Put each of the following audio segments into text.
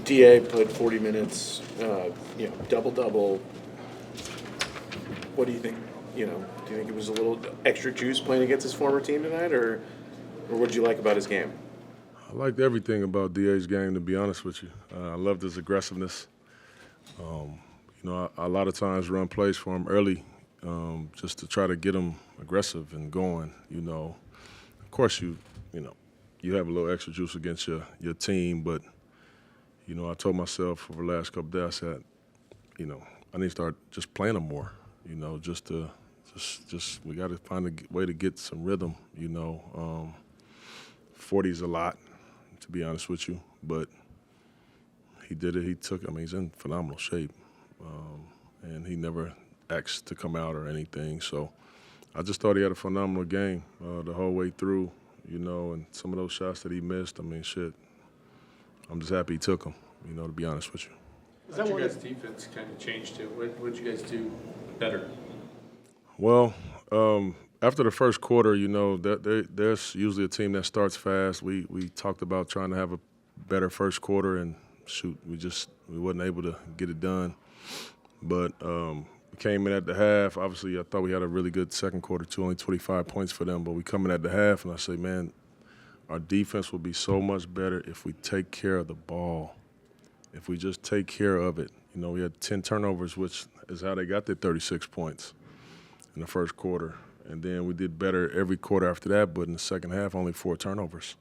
DA played 40 minutes, double-double. What do you think? Do you think it was a little extra juice playing against his former team tonight, or what did you like about his game? I liked everything about DA's game, to be honest with you. I loved his aggressiveness. A lot of times run plays for him early just to try to get him aggressive and going, Of course, you have a little extra juice against your team, but, I told myself over the last couple of days, I said, I need to start just playing him more, we got to find a way to get some rhythm, 40 is a lot, to be honest with you, but he did it. He took it. I mean, he's in phenomenal shape, and he never asked to come out or anything. So I just thought he had a phenomenal game the whole way through, and some of those shots that he missed, I mean, shit, I'm just happy he took them, to be honest with you. Is that what your guys' defense kind of changed to? What did you guys do better? Well, after the first quarter, there's usually a team that starts fast. We talked about trying to have a better first quarter, and shoot, we wasn't able to get it done. But we came in at the half. Obviously, I thought we had a really good second quarter too, only 25 points for them. But we come in at the half, and I say, man, our defense will be so much better if we take care of the ball. If we just take care of it. We had 10 turnovers, which is how they got their 36 points in the first quarter. And then we did better every quarter after that, but in the second half, only 4 turnovers.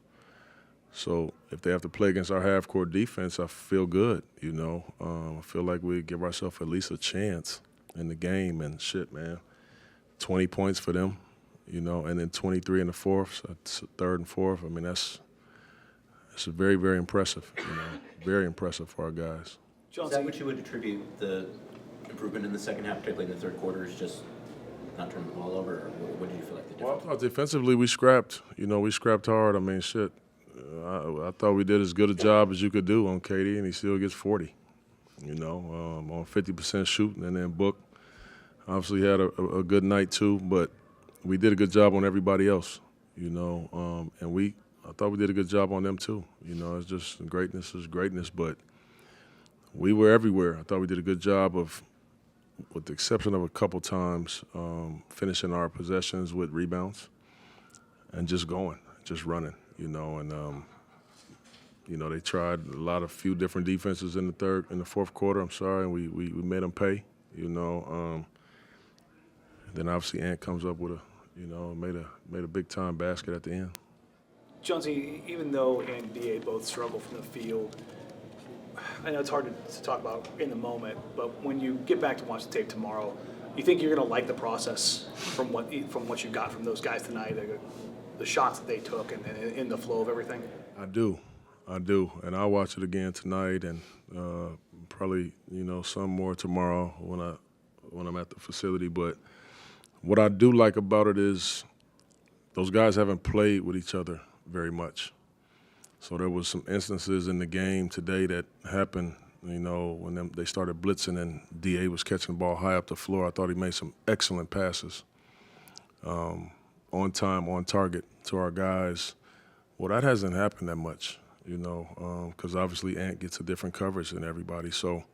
So if they have to play against our half-court defense, I feel good, I feel like we give ourselves at least a chance in the game. And shit, man, 20 points for them, and then 23 in the fourth, so third and fourth. I mean, that's very, very impressive, very impressive for our guys. Is that what you would attribute the improvement in the second half, particularly in the third quarter, is just not turning the ball over, or what did you feel like the difference? Well, I thought defensively we scrapped. We scrapped hard. I mean, shit. I thought we did as good a job as you could do on KD, and he still gets 40. On 50% shooting, and then Book obviously had a good night too. But we did a good job on everybody else. And I thought we did a good job on them too. It's just greatness is greatness, but we were everywhere. I thought we did a good job of, with the exception of a couple times, finishing our possessions with rebounds and just running, they tried a few different defenses in the fourth quarter. I'm sorry, and we made them pay, Then obviously Ant comes up with made a big time basket at the end. Chauncey, even though Ant and DA both struggle from the field, I know it's hard to talk about in the moment, but when you get back to watch the tape tomorrow, you think you're going to like the process from what you got from those guys tonight, the shots that they took, and in the flow of everything? I do, and I'll watch it again tonight, and probably some more tomorrow when I'm at the facility. But what I do like about it is those guys haven't played with each other very much. So there was some instances in the game today that happened, when they started blitzing and DA was catching the ball high up the floor. I thought he made some excellent passes, on time, on target to our guys. Well, that hasn't happened that much, because obviously Ant gets a different coverage than everybody. So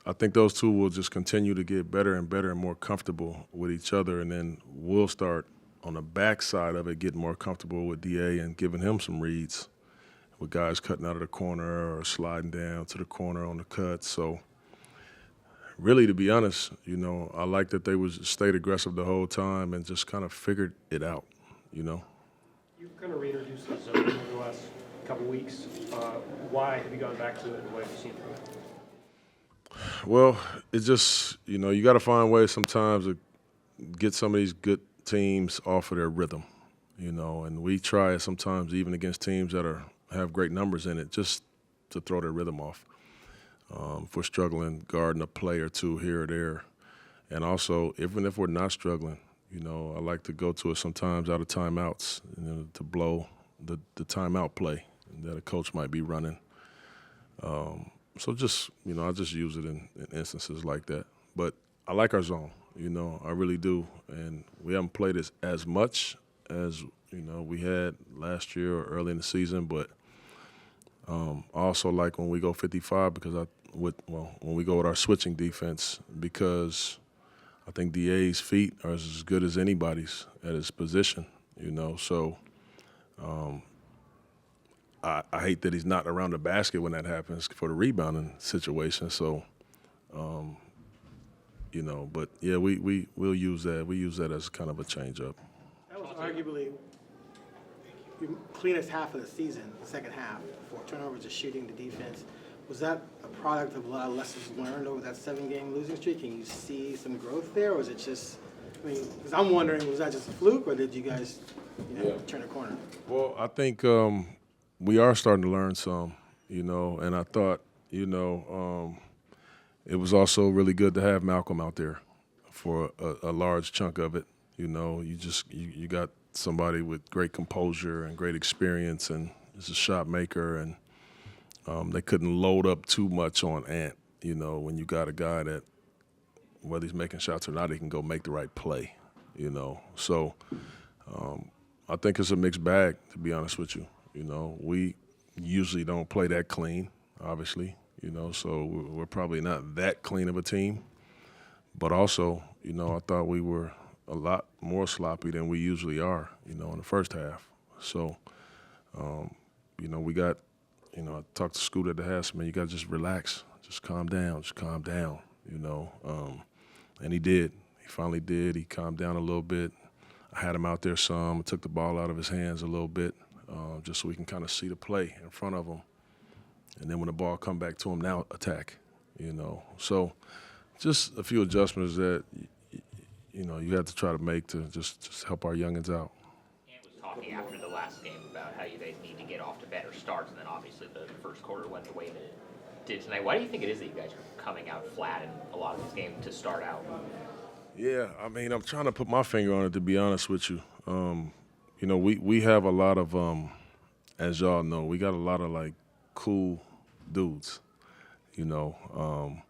I think those two will just continue to get better and better and more comfortable with each other, and then we'll start on the backside of it, getting more comfortable with DA and giving him some reads with guys cutting out of the corner or sliding down to the corner on the cut. So really, to be honest, I like that they stayed aggressive the whole time and just kind of figured it out, You've kind of reintroduced the zone over the last couple weeks. Why have you gone back to it, and what have you seen from it? Well, it's just, you got to find ways sometimes to get some of these good teams off of their rhythm, and we try it sometimes even against teams that have great numbers in it, just to throw their rhythm off. If we're struggling, guarding a play or two here or there. And also, even if we're not struggling, I like to go to it sometimes out of timeouts, to blow the timeout play that a coach might be running. So just, I just use it in instances like that. But I like our zone, I really do. And we haven't played it as much as, we had last year or early in the season, but I also like when we go 55 because when we go with our switching defense, because I think DA's feet are as good as anybody's at his position, you know. So I hate that he's not around the basket when that happens for the rebounding situation. So, you know, but yeah, we'll use that. We use that as kind of a change up. That was arguably your cleanest half of the season, the second half, for turnovers, the shooting, the defense. Was that a product of a lot of lessons learned over that 7-game losing streak? Can you see some growth there, or was it just, I mean, because I'm wondering, was that just a fluke, or did you guys, turn a corner? Well, I think we are starting to learn some, you know, and I thought, you know, it was also really good to have Malcolm out there for a large chunk of it. You know, you got somebody with great composure and great experience, and is a shot maker, and they couldn't load up too much on Ant. You know, when you got a guy that, whether he's making shots or not, he can go make the right play. You know, so I think it's a mixed bag, to be honest with you. You know, we usually don't play that clean, obviously. You know, so we're probably not that clean of a team. But also, you know, I thought we were a lot more sloppy than we usually are, you know, in the first half. So, you know, we got, you know, I talked to Scoot at the house, man, you got to just relax, just calm down, you know. And he did. He finally did. He calmed down a little bit. I had him out there some. I took the ball out of his hands a little bit, just so we can kind of see the play in front of him. And then when the ball come back to him, now attack, you know. So just a few adjustments that, you know, you have to try to make to just help our youngins out. Ant was talking after the last game about how you guys need to get off to better starts, and then obviously the first quarter went the way that it did tonight. Why do you think it is that you guys are coming out flat in a lot of these games to start out? Yeah, I mean, I'm trying to put my finger on it, to be honest with you. You know, we have a lot of, as y'all know, we got a lot of, like, cool dudes, you know,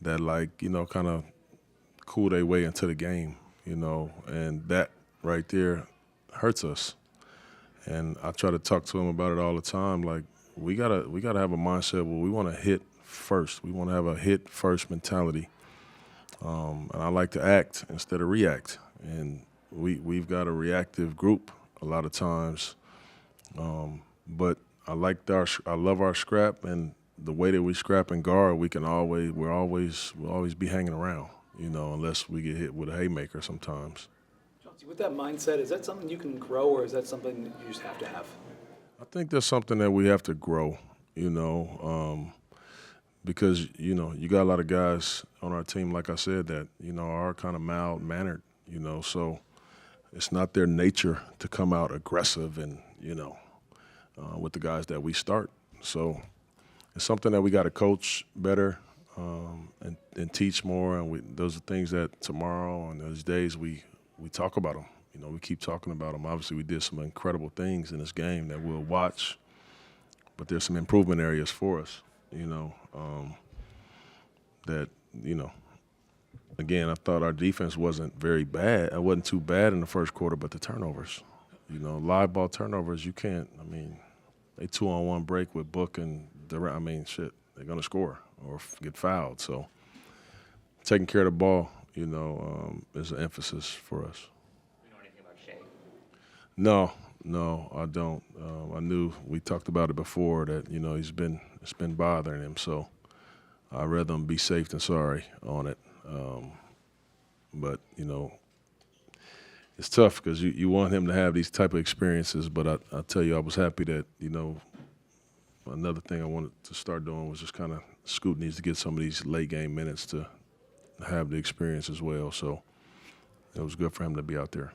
that, like, you know, kind of cool their way into the game, you know, and that right there hurts us. And I try to talk to them about it all the time. Like, we gotta have a mindset where we want to hit first. We want to have a hit first mentality. And I like to act instead of react. And we've got a reactive group a lot of times. But I love our scrap, and the way that we scrap and guard, we'll always be hanging around, you know, unless we get hit with a haymaker sometimes. Chauncey, with that mindset, is that something you can grow, or is that something that you just have to have? I think that's something that we have to grow, you know, because, you know, you got a lot of guys on our team, like I said, that, you know, are kind of mild-mannered, you know, so it's not their nature to come out aggressive and, you know, with the guys that we start. So it's something that we got to coach better and teach more, and those are things that tomorrow and those days we talk about them. You know, we keep talking about them. Obviously, we did some incredible things in this game that we'll watch, but there's some improvement areas for us, you know, that, you know, again, I thought our defense wasn't very bad. It wasn't too bad in the first quarter, but the turnovers, you know, live ball turnovers, you can't, I mean, they 2-on-1 break with Book and Durant. I mean, shit, they're going to score or get fouled. So taking care of the ball, you know, is an emphasis for us. Do you know anything about Shea? No, I don't. I knew we talked about it before that, you know, it's been bothering him. So I'd rather him be safe than sorry on it. But, you know, it's tough because you want him to have these type of experiences. But I tell you, I was happy that, you know, another thing I wanted to start doing was just kind of Scoot needs to get some of these late game minutes to have the experience as well. So it was good for him to be out there.